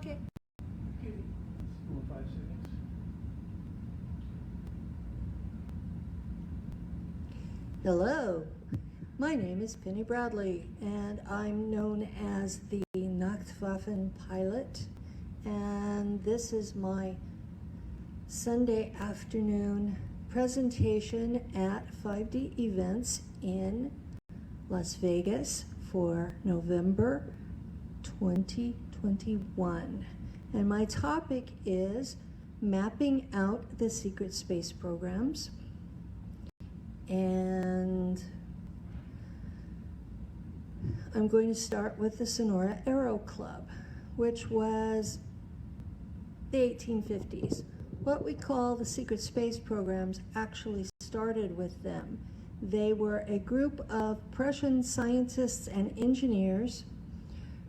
Okay. Okay, 5 seconds. Hello, my name is Penny Bradley, and I'm known as the Nachtwaffen pilot, and this is my Sunday afternoon presentation at 5D Events in Las Vegas for November 2021. And my topic is mapping out the secret space programs. And I'm going to start with the Sonora Aero Club, which was the 1850s. What we call the secret space programs actually started with them. They were a group of Prussian scientists and engineers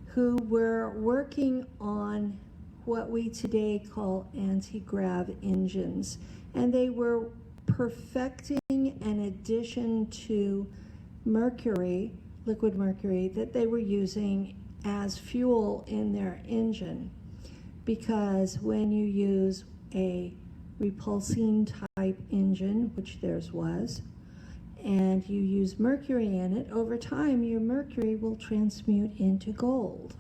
who were working on what we today call anti-grav engines. And they were perfecting an addition to mercury, liquid mercury, that they were using as fuel in their engine. Because when you use a repulsine type engine, which theirs was, and you use mercury in it, over time your mercury will transmute into gold.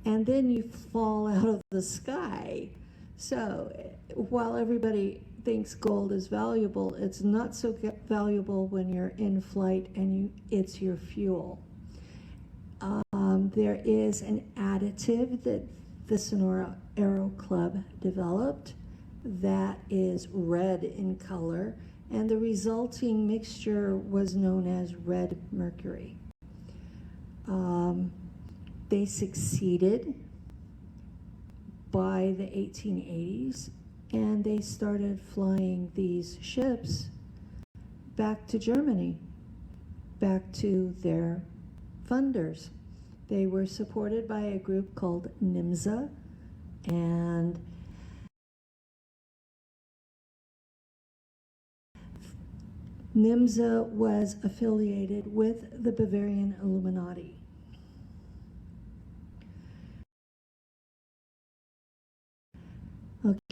And then you fall out of the sky. So while everybody thinks gold is valuable, it's not so valuable when you're in flight and it's your fuel. There is an additive that the Sonora Aero Club developed that is red in color, and the resulting mixture was known as red mercury. They succeeded by the 1880s, and they started flying these ships back to Germany, back to their funders. They were supported by a group called NIMSA, and NIMSA was affiliated with the Bavarian Illuminati.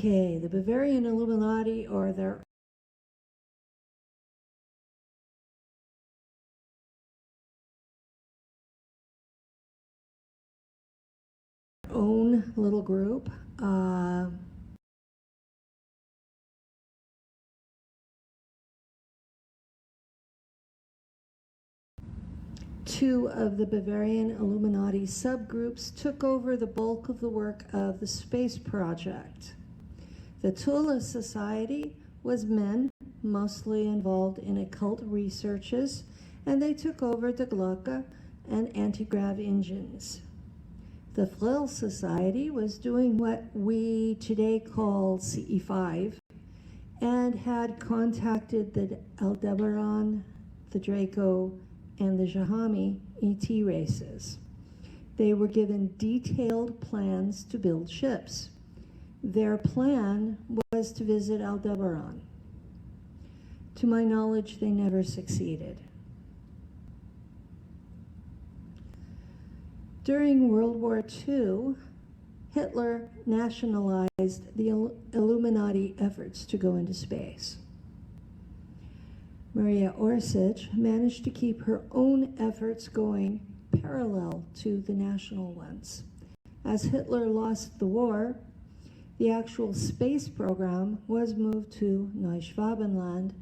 Okay, the Bavarian Illuminati are their own little group. Two of the Bavarian Illuminati subgroups took over the bulk of the work of the space project. The Tula Society was men, mostly involved in occult researches, and they took over the Glocke and anti-grav engines. The Frill Society was doing what we today call CE5 and had contacted the Aldebaran, the Draco, and the Jahami ET races. They were given detailed plans to build ships. Their plan was to visit Aldebaran. To my knowledge, they never succeeded. During World War II, Hitler nationalized the Illuminati efforts to go into space. Maria Orsic managed to keep her own efforts going parallel to the national ones. As Hitler lost the war, the actual space program was moved to Neuschwabenland,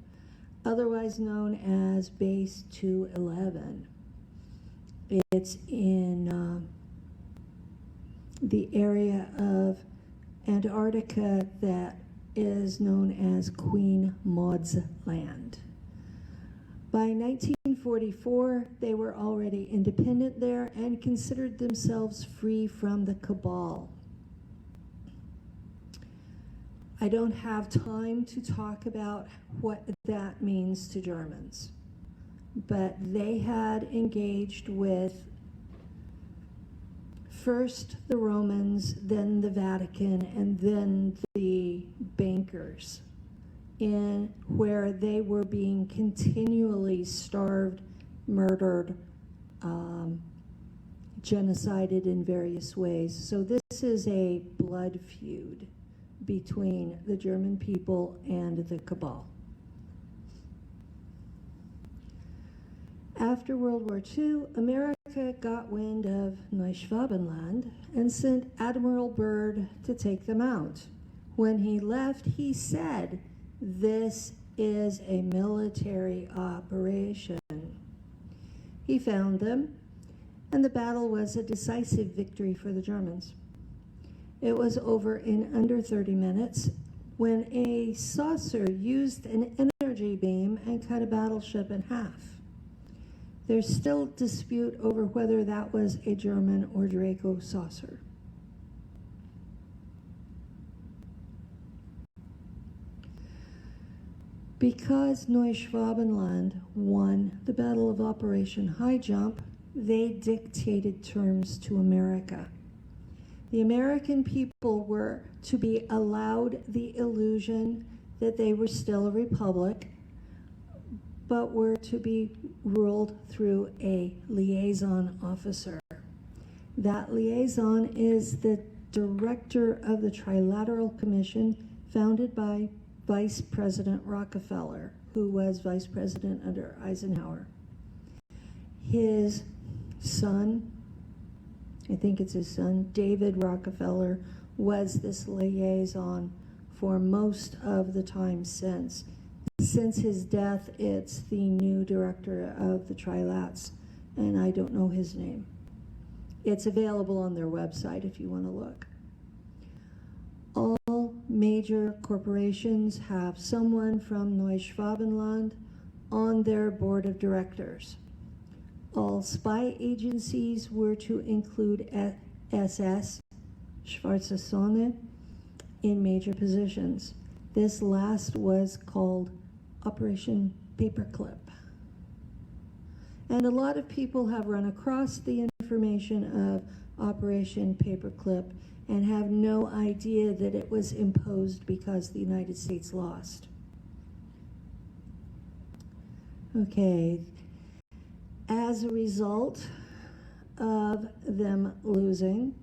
otherwise known as Base 211. It's in the area of Antarctica that is known as Queen Maud's Land. By 1944, they were already independent there and considered themselves free from the cabal. I don't have time to talk about what that means to Germans, but they had engaged with first the Romans, then the Vatican, and then the bankers, in where they were being continually starved, murdered, genocided in various ways. So this is a blood feud between the German people and the cabal. After World War II, America got wind of Neuschwabenland and sent Admiral Byrd to take them out. When he left, he said, "This is a military operation." He found them, and the battle was a decisive victory for the Germans. It was over in under 30 minutes when a saucer used an energy beam and cut a battleship in half. There's still dispute over whether that was a German or Draco saucer. Because Neuschwabenland won the Battle of Operation High Jump, they dictated terms to America. The American people were to be allowed the illusion that they were still a republic, but were to be ruled through a liaison officer. That liaison is the director of the Trilateral Commission, founded by Vice President Rockefeller, who was vice president under Eisenhower. His son, I think it's his son, David Rockefeller, was this liaison for most of the time since. Since his death, it's the new director of the Trilats, and I don't know his name. It's available on their website if you want to look. All major corporations have someone from Neuschwabenland on their board of directors. All spy agencies were to include SS, Schwarze Sonne, in major positions. This last was called Operation Paperclip. And a lot of people have run across the information of Operation Paperclip and have no idea that it was imposed because the United States lost. Okay, as a result of them losing,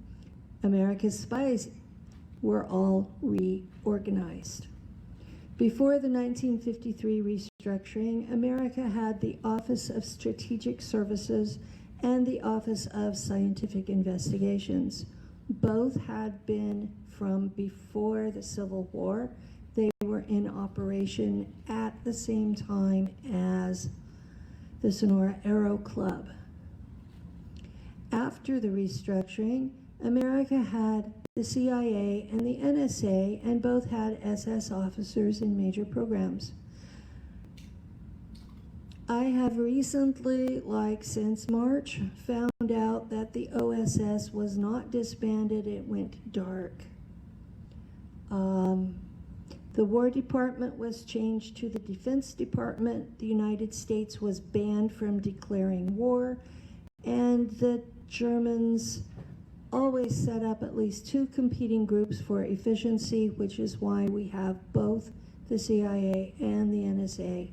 America's spies were all reorganized. Before the 1953 restructuring, America had the Office of Strategic Services and the Office of Scientific Investigations. Both had been from before the Civil War. They were in operation at the same time as the Sonora Aero Club. After the restructuring, America had the CIA and the NSA, and both had SS officers in major programs. I have recently, like since March, found out that the OSS was not disbanded, it went dark. The War Department was changed to the Defense Department. The United States was banned from declaring war, and the Germans always set up at least two competing groups for efficiency, which is why we have both the CIA and the NSA.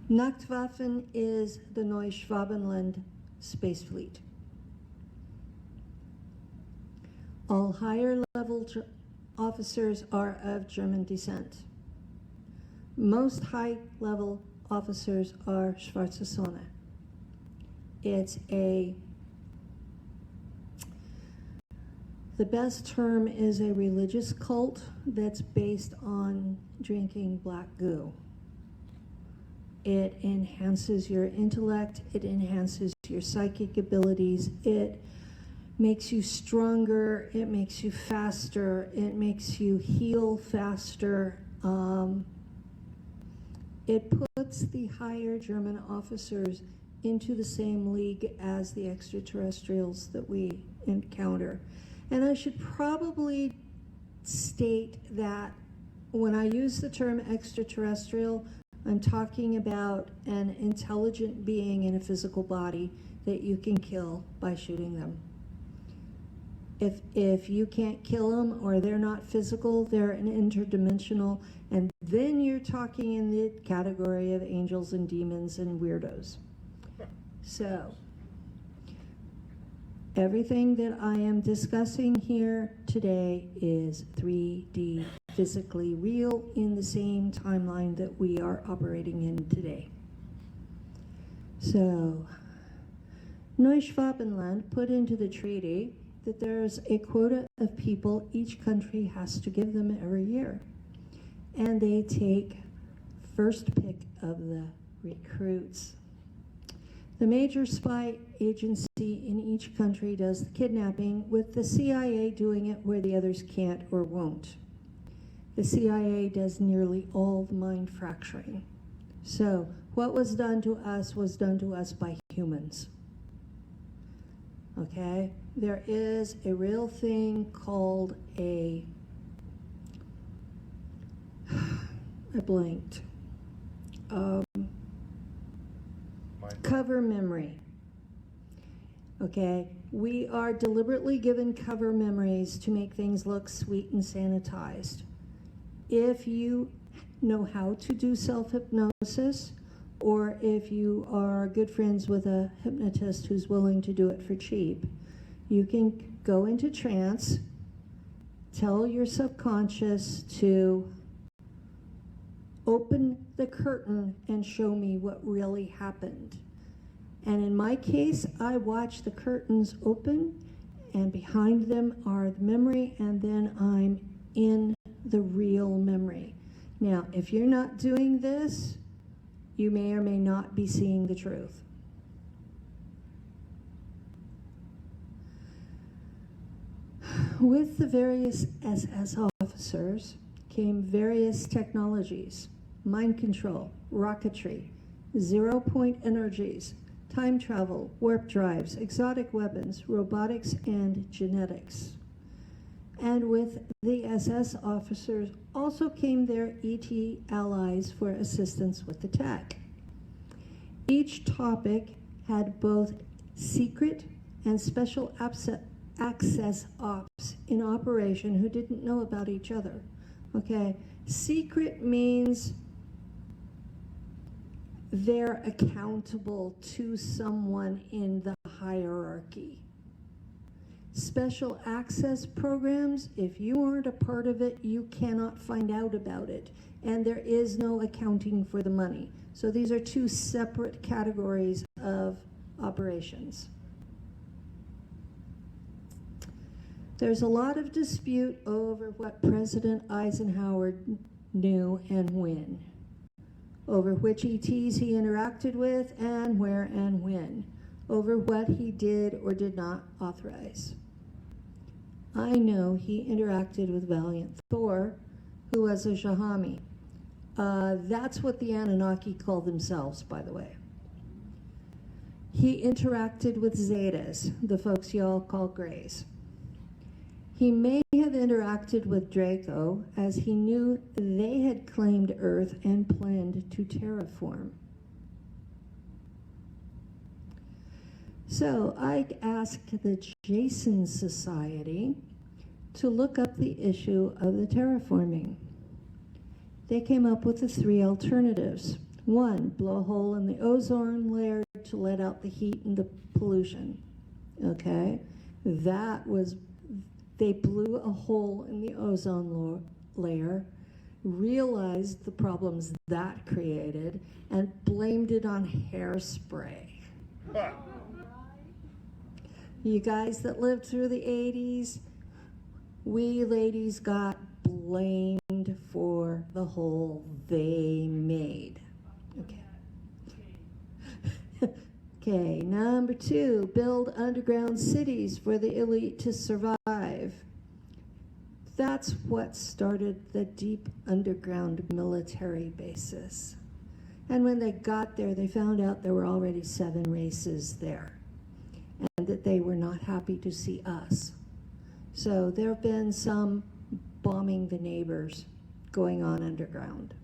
Nachtwaffen is the Neuschwabenland Space Fleet. All higher level officers are of German descent. Most high level officers are Schwarze Sonne. It's the best term is a religious cult that's based on drinking black goo. It enhances your intellect, it enhances your psychic abilities, it makes you stronger, it makes you faster, it makes you heal faster. It puts the higher German officers into the same league as the extraterrestrials that we encounter. And I should probably state that when I use the term extraterrestrial, I'm talking about an intelligent being in a physical body that you can kill by shooting them. If you can't kill them or they're not physical, they're an interdimensional, and then you're talking in the category of angels and demons and weirdos. So, everything that I am discussing here today is 3D, physically real in the same timeline that we are operating in today. So, Neuschwabenland put into the treaty that there's a quota of people each country has to give them every year. And they take first pick of the recruits. The major spy agency in each country does the kidnapping, with the CIA doing it where the others can't or won't. The CIA does nearly all the mind fracturing. So what was done to us was done to us by humans. Okay? There is a real thing called I blanked. Cover memory. Okay, we are deliberately given cover memories to make things look sweet and sanitized. If you know how to do self-hypnosis, or if you are good friends with a hypnotist who's willing to do it for cheap, you can go into trance, tell your subconscious to open the curtain and show me what really happened. And in my case, I watch the curtains open, and behind them are the memory, and then I'm in the real memory. Now, if you're not doing this, you may or may not be seeing the truth. With the various SS officers came various technologies: mind control, rocketry, zero-point energies, time travel, warp drives, exotic weapons, robotics, and genetics. And with the SS officers also came their ET allies for assistance with the tech. Each topic had both secret and special access ops in operation who didn't know about each other. Okay, secret means they're accountable to someone in the hierarchy. Special access programs, if you aren't a part of it, you cannot find out about it, and there is no accounting for the money. So these are two separate categories of operations. There's a lot of dispute over what President Eisenhower knew and when, over which ETs he interacted with and where and when, over what he did or did not authorize. I know he interacted with Valiant Thor, who was a Jahami. That's what the Anunnaki call themselves, by the way. He interacted with Zetas, the folks y'all call Greys. He may have interacted with Draco, as he knew they had claimed Earth and planned to terraform. So I asked the Jason Society to look up the issue of the terraforming. They came up with the three alternatives. One, blow a hole in the ozone layer to let out the heat and the pollution. Okay, they blew a hole in the ozone layer, realized the problems that created, and blamed it on hairspray. You guys that lived through the 80s, we ladies got blamed for the hole they made. Okay. Okay, number two, build underground cities for the elite to survive. That's what started the deep underground military bases. And when they got there, they found out there were already 7 races there, and that they were not happy to see us. So there have been some bombing the neighbors going on underground.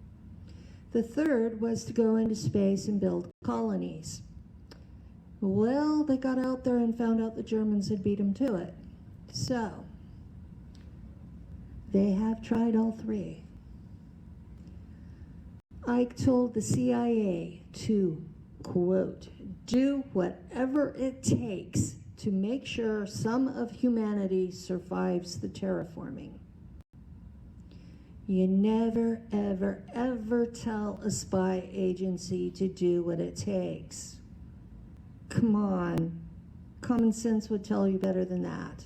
The third was to go into space and build colonies. Well, they got out there and found out the Germans had beat them to it. So they have tried all 3. I told the CIA to quote, do whatever it takes to make sure some of humanity survives the terraforming. You never, ever, ever tell a spy agency to do what it takes. Come on. Common sense would tell you better than that.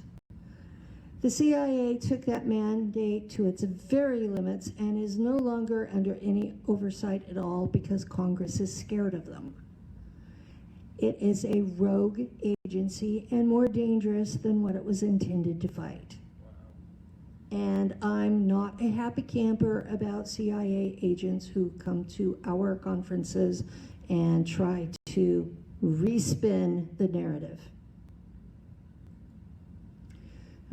The CIA took that mandate to its very limits and is no longer under any oversight at all because Congress is scared of them. It is a rogue agency and more dangerous than what it was intended to fight. And I'm not a happy camper about CIA agents who come to our conferences and try to respin the narrative.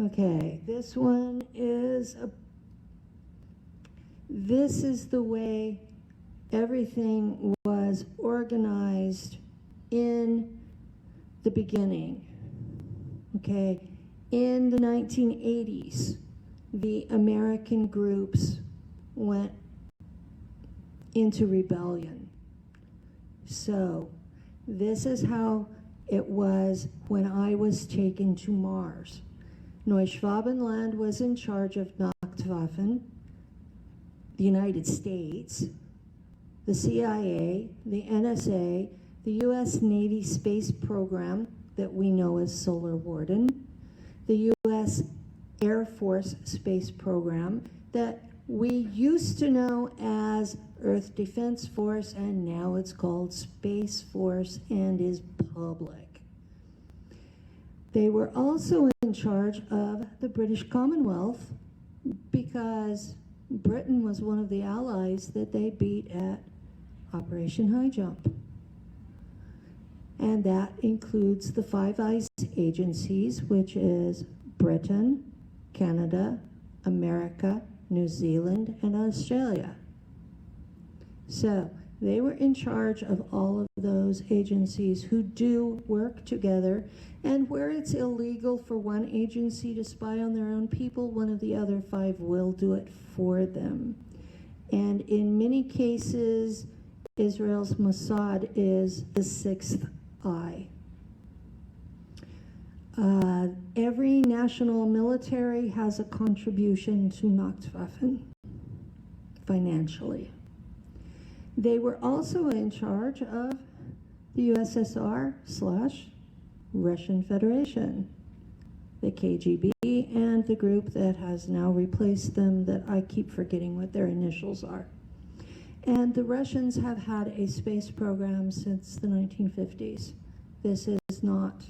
Okay, this one is this is the way everything was organized in the beginning. Okay, in the 1980s, the American groups went into rebellion. So this is how it was when I was taken to Mars. Neuschwabenland was in charge of Nachtwaffen, the United States, the CIA, the NSA, the U.S. Navy space program that we know as Solar Warden, the U.S. Air Force space program that we used to know as Earth Defense Force, and now it's called Space Force and is public. They were also in charge of the British Commonwealth because Britain was one of the allies that they beat at Operation High Jump. And that includes the Five Eyes agencies, which is Britain, Canada, America, New Zealand, and Australia. So they were in charge of all of those agencies who do work together, and where it's illegal for one agency to spy on their own people, one of the other five will do it for them. And in many cases, Israel's Mossad is the sixth eye. Every national military has a contribution to Nachtwaffen financially. They were also in charge of the USSR/Russian Federation, the KGB, and the group that has now replaced them that I keep forgetting what their initials are. And the Russians have had a space program since the 1950s. This is not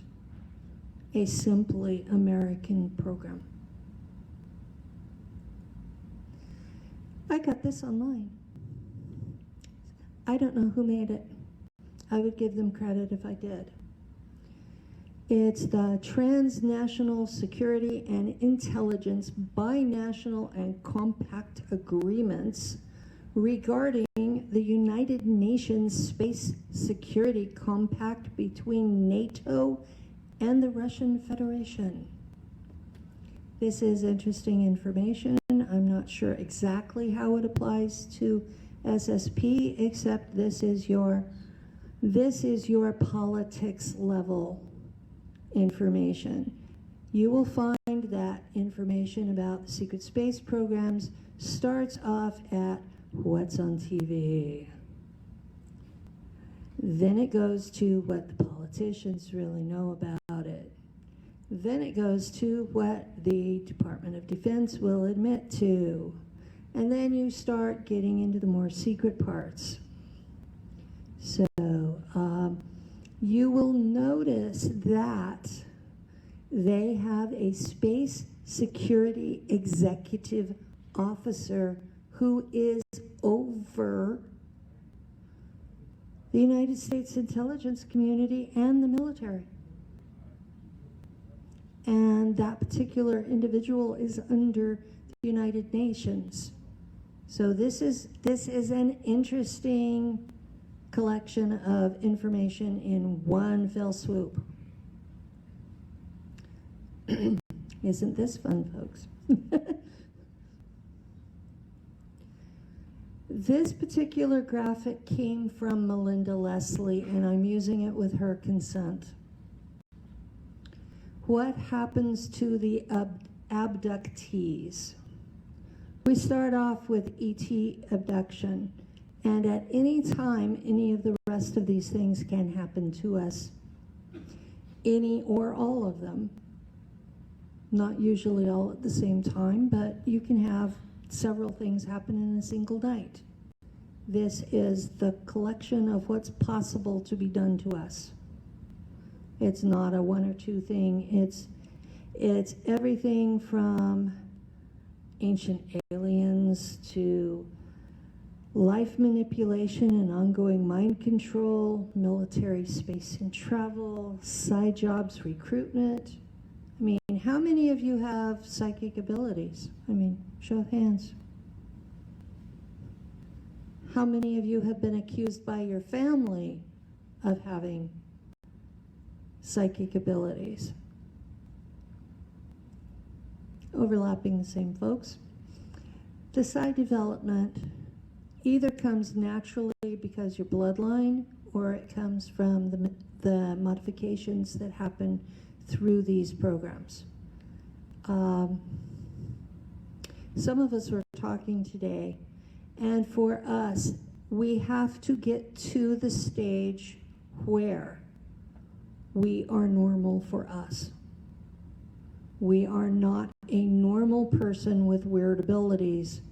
a simply American program. I got this online. I don't know who made it. I would give them credit if I did. It's the Transnational Security and Intelligence Binational and Compact Agreements regarding the United Nations Space Security Compact between NATO and the Russian Federation. This is interesting information. I'm not sure exactly how it applies to SSP, except this is your politics level information. You will find that information about the secret space programs starts off at what's on TV. Then it goes to what the politicians really know about it. Then it goes to what the Department of Defense will admit to. And then you start getting into the more secret parts. So you will notice that they have a space security executive officer who is over the United States intelligence community and the military. And that particular individual is under the United Nations. So this is an interesting collection of information in one fell swoop. Isn't this fun, folks? This particular graphic came from Melinda Leslie, and I'm using it with her consent. What happens to the abductees? We start off with ET abduction, and at any time, any of the rest of these things can happen to us. Any or all of them. Not usually all at the same time, but you can have several things happen in a single night. This is the collection of what's possible to be done to us. It's not a one or two thing. It's everything from ancient aliens to life manipulation and ongoing mind control, military space and travel, side jobs, recruitment. I mean, how many of you have psychic abilities? I mean, show of hands. How many of you have been accused by your family of having psychic abilities? Overlapping the same folks. The side development either comes naturally because your bloodline, or it comes from the modifications that happen through these programs. Some of us were talking today, and for us, we have to get to the stage where we are normal for us. We are not a normal person with weird abilities.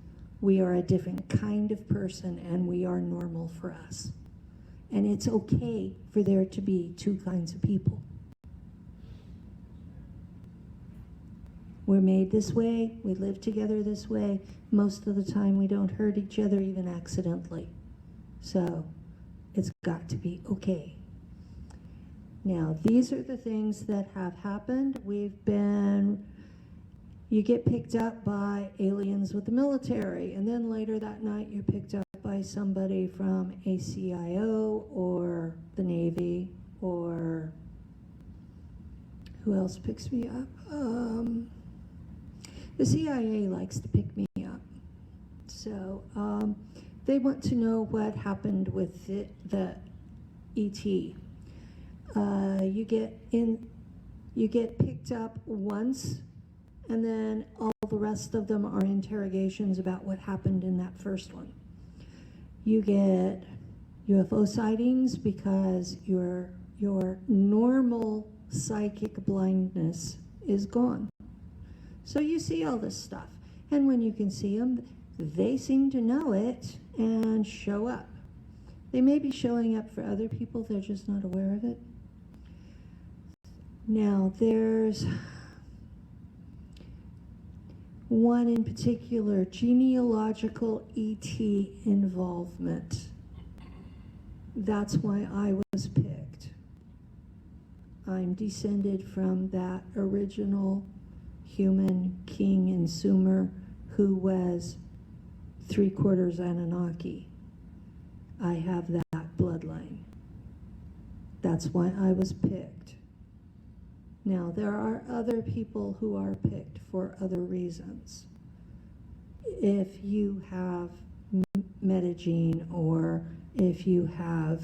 We are a different kind of person, and we are normal for us. And it's okay for there to be two kinds of people. We're made this way, we live together this way. Most of the time we don't hurt each other even accidentally. So it's got to be okay. Now, these are the things that have happened. You get picked up by aliens with the military, and then later that night you're picked up by somebody from ACIO or the Navy, or who else picks me up? The CIA likes to pick me up. So they want to know what happened with the ET. You get picked up once, and then all the rest of them are interrogations about what happened in that first one. You get UFO sightings because your normal psychic blindness is gone. So you see all this stuff, and when you can see them, they seem to know it and show up. They may be showing up for other people, they're just not aware of it. Now, there's one in particular, genealogical ET involvement. That's why I was picked. I'm descended from that original human king in Sumer who was 3/4 Anunnaki. I have that bloodline. That's why I was picked. Now, there are other people who are picked for other reasons. If you have metagene, or if you have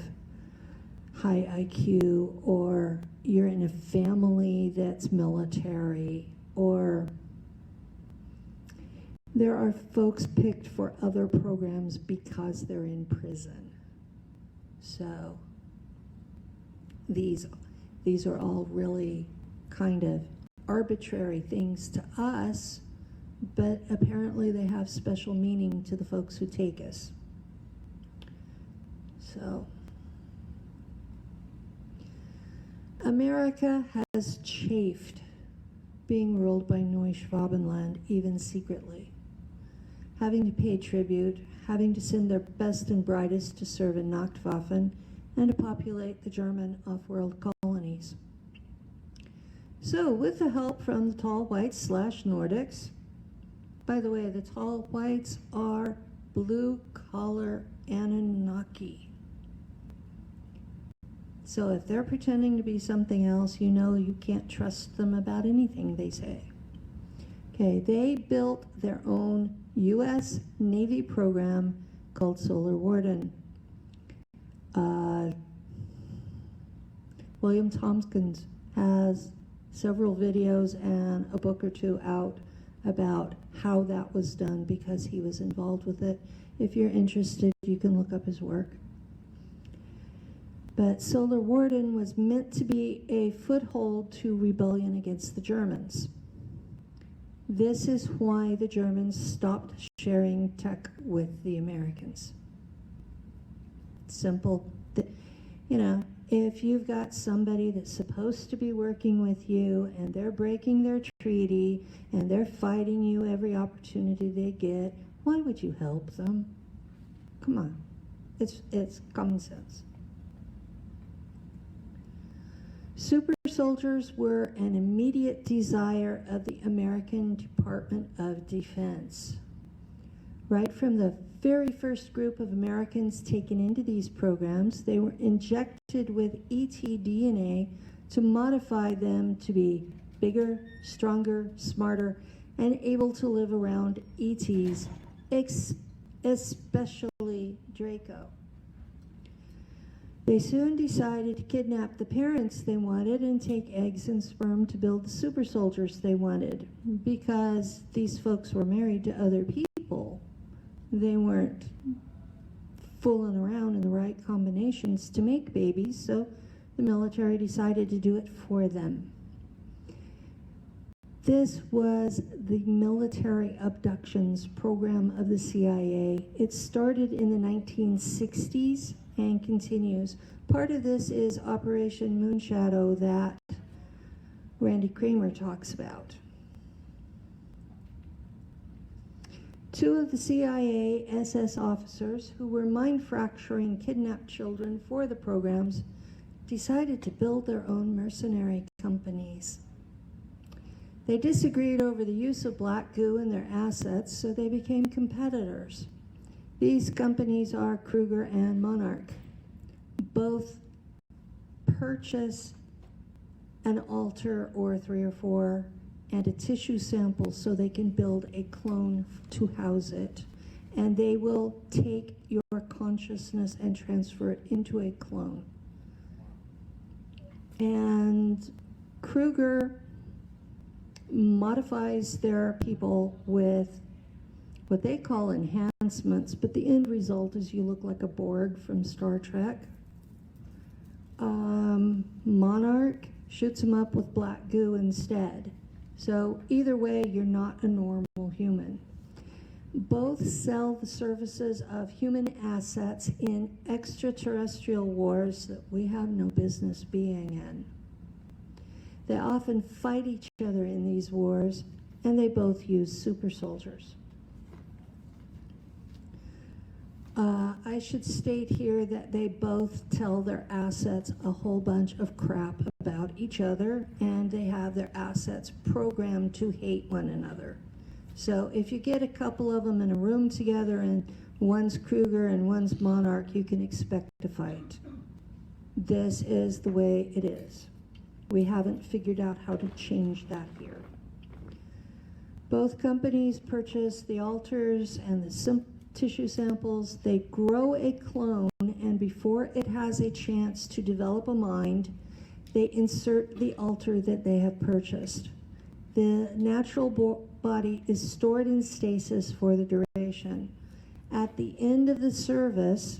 high IQ, or you're in a family that's military, or there are folks picked for other programs because they're in prison. So these are all really kind of arbitrary things to us, but apparently they have special meaning to the folks who take us. So America has chafed being ruled by Neuschwabenland, even secretly, having to pay tribute, having to send their best and brightest to serve in Nachtwaffen and to populate the German off-world colonies. So, with the help from the tall whites / Nordics, by the way, the tall whites are blue-collar Anunnaki. So if they're pretending to be something else, you know you can't trust them about anything they say. Okay, they built their own U.S. Navy program called Solar Warden. William Tompkins has several videos and a book or two out about how that was done because he was involved with it. If you're interested, you can look up his work. But Solar Warden was meant to be a foothold to rebellion against the Germans. This is why the Germans stopped sharing tech with the Americans. Simple. You know, if you've got somebody that's supposed to be working with you and they're breaking their treaty and they're fighting you every opportunity they get, why would you help them? Come on. It's common sense. Super soldiers were an immediate desire of the American Department of Defense. Right from the very first group of Americans taken into these programs, they were injected with ET DNA to modify them to be bigger, stronger, smarter, and able to live around ETs, especially Draco. They soon decided to kidnap the parents they wanted and take eggs and sperm to build the super soldiers they wanted, because these folks were married to other people. They weren't fooling around in the right combinations to make babies, so the military decided to do it for them. This was the military abductions program of the CIA. It started in the 1960s and continues. Part of this is Operation Moonshadow that Randy Kramer talks about. Two of the CIA SS officers who were mind-fracturing kidnapped children for the programs decided to build their own mercenary companies. They disagreed over the use of black goo in their assets, so they became competitors. These companies are Kruger and Monarch. Both purchase an altar or 3 or 4 and a tissue sample so they can build a clone to house it. And they will take your consciousness and transfer it into a clone. And Kruger modifies their people with what they call enhancements, but the end result is you look like a Borg from Star Trek. Monarch shoots them up with black goo instead. So either way, you're not a normal human. Both sell the services of human assets in extraterrestrial wars that we have no business being in. They often fight each other in these wars, and they both use super soldiers. I should state here that they both tell their assets a whole bunch of crap about each other, and they have their assets programmed to hate one another. So if you get a couple of them in a room together and one's Kruger and one's Monarch, you can expect a fight. This is the way it is. We haven't figured out how to change that here. Both companies purchase the altars and the tissue samples. They grow a clone, and before it has a chance to develop a mind, they insert the altar that they have purchased. The natural body is stored in stasis for the duration. At the end of the service,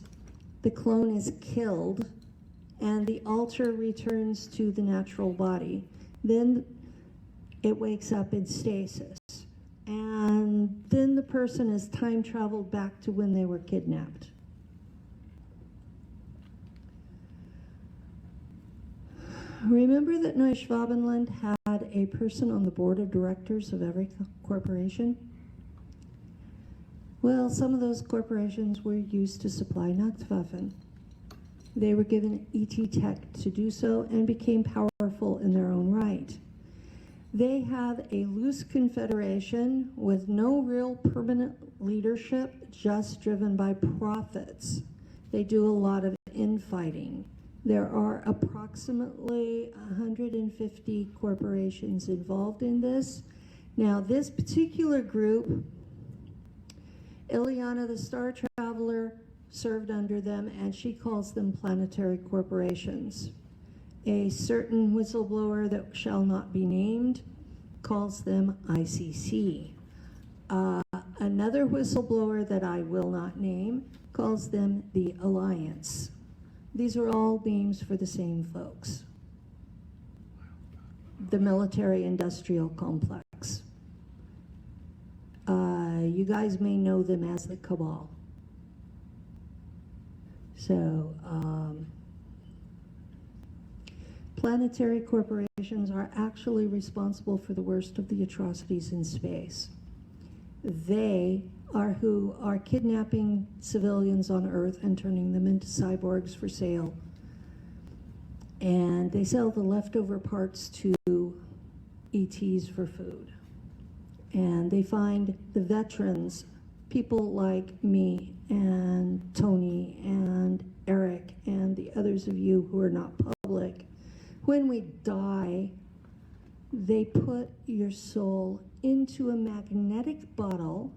the clone is killed, and the altar returns to the natural body. Then it wakes up in stasis. And then the person has time traveled back to when they were kidnapped. Remember that Neuschwabenland had a person on the board of directors of every corporation? Well, some of those corporations were used to supply Nachtwaffen. They were given ET tech to do so and became powerful in their own right. They have a loose confederation with no real permanent leadership, just driven by profits. They do a lot of infighting. There are approximately 150 corporations involved in this. Now, this particular group Ileana the Star Traveler served under them, and she calls them planetary corporations. A certain whistleblower that shall not be named calls them ICC. Another whistleblower that I will not name calls them the Alliance. These are all names for the same folks. The military-industrial complex. You guys may know them as the Cabal. So, planetary corporations are actually responsible for the worst of the atrocities in space. They are who are kidnapping civilians on Earth and turning them into cyborgs for sale. And they sell the leftover parts to ETs for food. And they find the veterans, people like me and Tony and Eric and the others of you who are not public. When we die, they put your soul into a magnetic bottle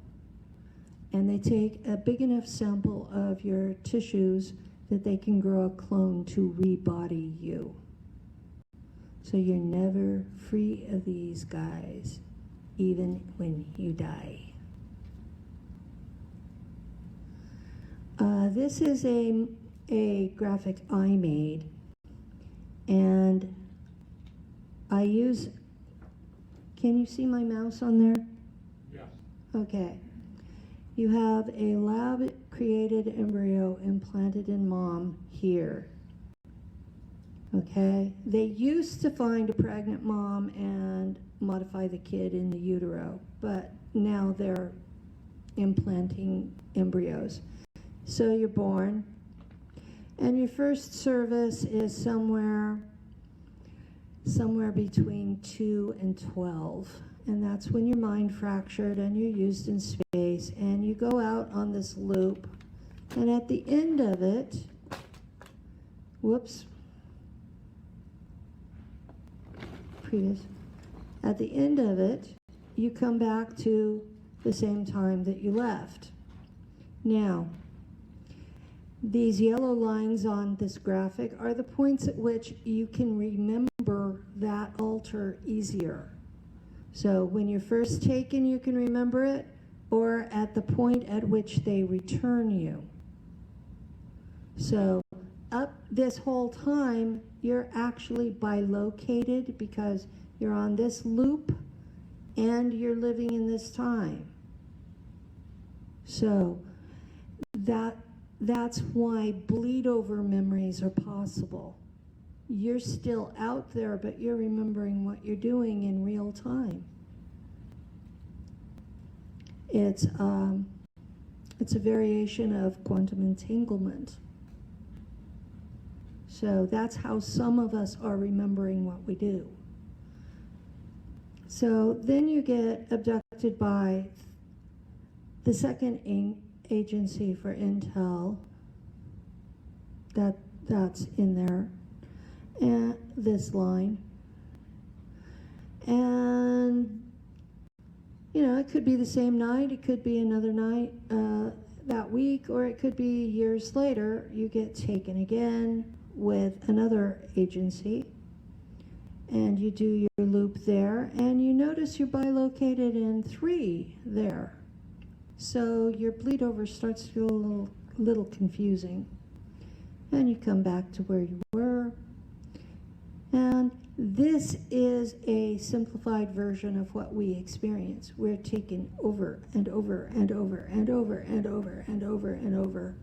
and they take a big enough sample of your tissues that they can grow a clone to rebody you. So you're never free of these guys, even when you die. This is a graphic I made, and I use, can you see my mouse on there? Yes. Okay. You have a lab-created embryo implanted in mom here. Okay? They used to find a pregnant mom and modify the kid in the utero, but now they're implanting embryos. So you're born, and your first service is somewhere between 2 and 12. And that's when your mind fractured and you're used in space, and you go out on this loop, and at the end of it, at the end of it, you come back to the same time that you left. Now, these yellow lines on this graphic are the points at which you can remember that altar easier. So when you're first taken, you can remember it, or at the point at which they return you. So up this whole time, you're actually bilocated because you're on this loop and you're living in this time. So that's why bleed over memories are possible. You're still out there, but you're remembering what you're doing in real time. It's a variation of quantum entanglement. So that's how some of us are remembering what we do. So then you get abducted by the second agency for intel. That's in there, and this line. And you know, it could be the same night, it could be another night that week, or it could be years later. You get taken again with another agency, and you do your loop there, and you notice you're bilocated in 3 there. So your bleed over starts to feel a little confusing. And you come back to where you were. And this is a simplified version of what we experience. We're taken over and over and over and over and over and over and over.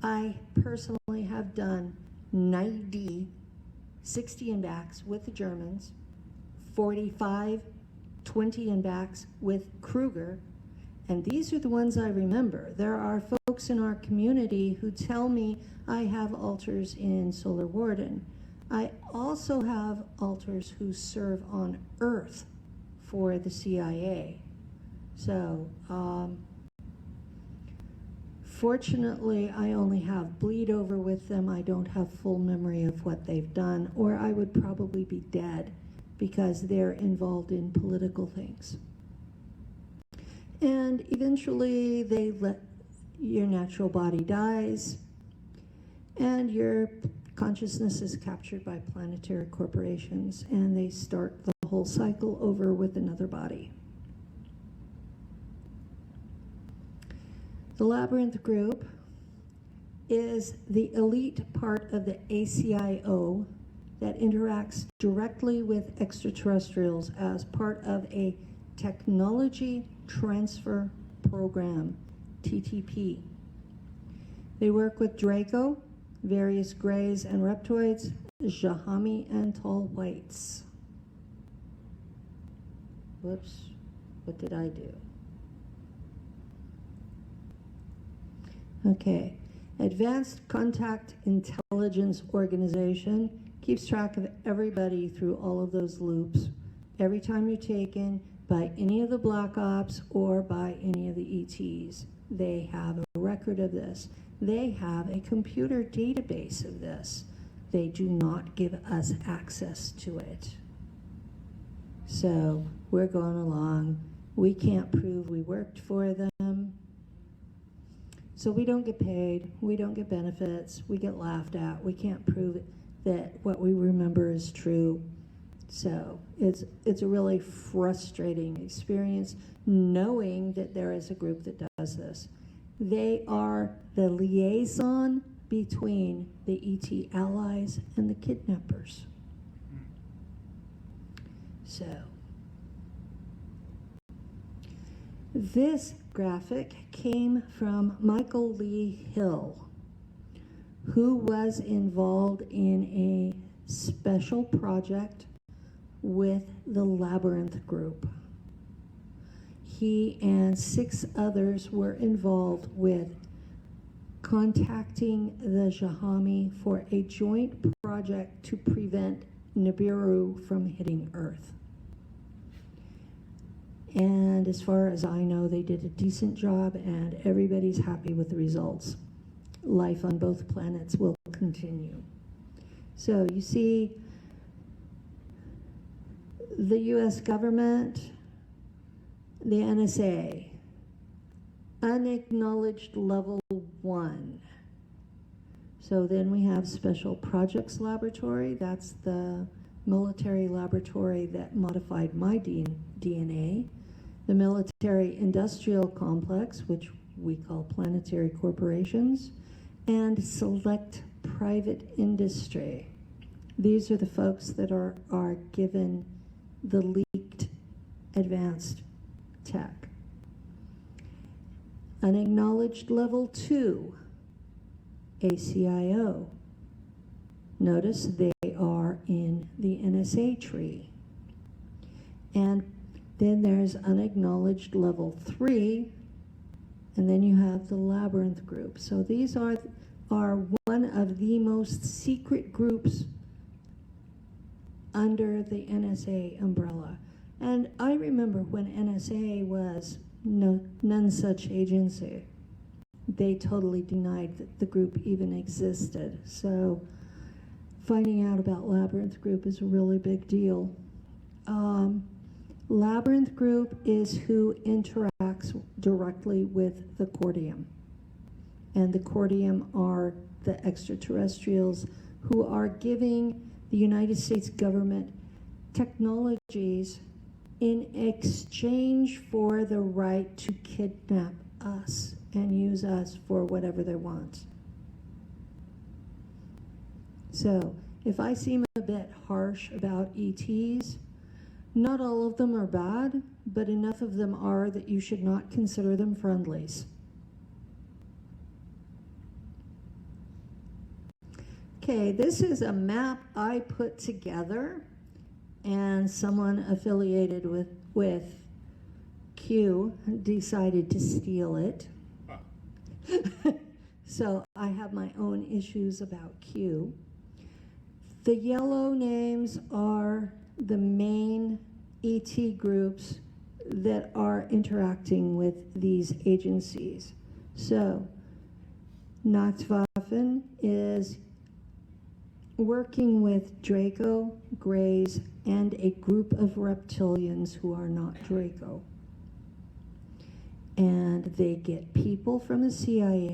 I personally have done 90 60 and backs with the Germans, 45 20 and backs with Kruger, and these are the ones I remember. There are folks in our community who tell me I have alters in Solar Warden. I also have alters who serve on Earth for the CIA. So, fortunately, I only have bleed over with them. I don't have full memory of what they've done, or I would probably be dead because they're involved in political things. And eventually they let your natural body dies and your consciousness is captured by planetary corporations and they start the whole cycle over with another body. The Labyrinth Group is the elite part of the ACIO that interacts directly with extraterrestrials as part of a technology transfer program, TTP. They work with Draco, various greys and reptoids, Jahami and tall whites. Whoops, what did I do? Okay, Advanced Contact Intelligence Organization keeps track of everybody through all of those loops. Every time you're taken by any of the Black Ops or by any of the ETs, they have a record of this. They have a computer database of this. They do not give us access to it. So we're going along. We can't prove we worked for them. So we don't get paid, we don't get benefits, we get laughed at, we can't prove that what we remember is true. So it's a really frustrating experience knowing that there is a group that does this. They are the liaison between the ET allies and the kidnappers. So this graphic came from Michael Lee Hill, who was involved in a special project with the Labyrinth Group. He and 6 others were involved with contacting the Jahami for a joint project to prevent Nibiru from hitting Earth. And as far as I know, they did a decent job and everybody's happy with the results. Life on both planets will continue. So you see the US government, the NSA, unacknowledged level 1. So then we have Special Projects Laboratory. That's the military laboratory that modified my DNA. The Military Industrial Complex, which we call planetary corporations, and select private industry. These are the folks that are given the leaked advanced tech. Unacknowledged level 2, ACIO. Notice they are in the NSA tree. And then there's unacknowledged level 3, and then you have the Labyrinth Group. So these are one of the most secret groups under the NSA umbrella. And I remember when NSA was none such agency. They totally denied that the group even existed. So finding out about Labyrinth Group is a really big deal. Labyrinth Group is who interacts directly with the Cordium. And the Cordium are the extraterrestrials who are giving the United States government technologies in exchange for the right to kidnap us and use us for whatever they want. So if I seem a bit harsh about ETs, not all of them are bad, but enough of them are that you should not consider them friendlies. Okay, this is a map I put together and someone affiliated with Q decided to steal it. So I have my own issues about Q. The yellow names are the main ET groups that are interacting with these agencies. So Nachtwaffen is working with Draco, Greys, and a group of reptilians who are not Draco. and they get people from the CIA